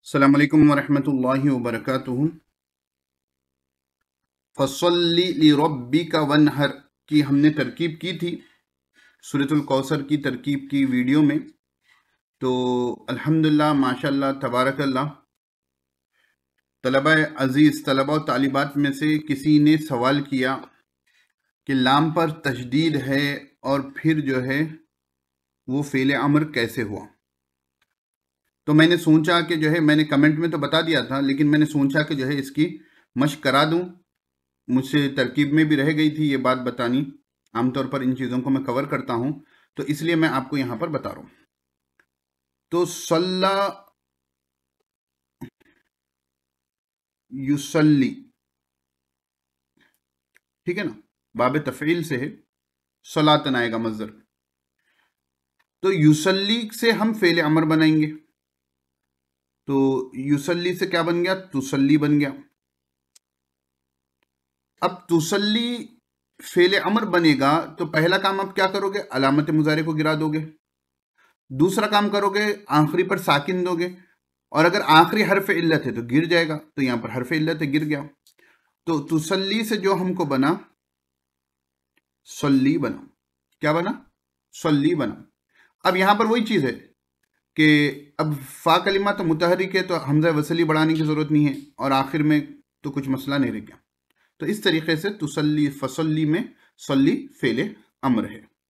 अस्सलाम वालेकुम वरहमतुल्लाहि वबरकातुहू। फसल्ली लिरब्बिका वन्हर की हमने तरकीब की थी सूरतुल कौसर की तरकीब की वीडियो में। तो अल्हम्दुलिल्लाह माशाल्लाह तबारकल्लाह तलबा अजीज़ तलबा और तालिबात में से किसी ने सवाल किया कि लाम पर तशदीद है और फिर जो है वो फ़ेल अमर कैसे हुआ। तो मैंने सोचा कि जो है मैंने कमेंट में तो बता दिया था, लेकिन मैंने सोचा कि जो है इसकी मशक करा दूं। मुझसे तरकीब में भी रह गई थी ये बात बतानी। आमतौर पर इन चीज़ों को मैं कवर करता हूं, तो इसलिए मैं आपको यहां पर बता रहा हूं। तो सल्ला युसल्ली, ठीक है ना, बाब तफ़ईल से है, सलातन आएगा मज़दर। तो युसल्ली से हम फ़ेल अमर बनाएंगे। तो युसल्ली से क्या बन गया? तुसल्ली बन गया। अब तुसल्ली फ़ेल अमर बनेगा तो पहला काम आप क्या करोगे? अलामत मुज़ारे को गिरा दोगे। दूसरा काम करोगे, आखिरी पर साकिन दोगे, और अगर आखिरी हरफ इल्लत है तो गिर जाएगा। तो यहां पर हरफ इल्लत है, गिर गया। तो तुसल्ली से जो हमको बना, सल्ली बना। क्या बना? सल्ली बना। अब यहां पर वही चीज है कि अब फा कलिमा तो मुतहरिक है, तो हमजा वसली बढ़ाने की जरूरत नहीं है, और आखिर में तो कुछ मसला नहीं रह गया। तो इस तरीके से तुसल्ली फसल्ली में सल्ली फेले अमर है।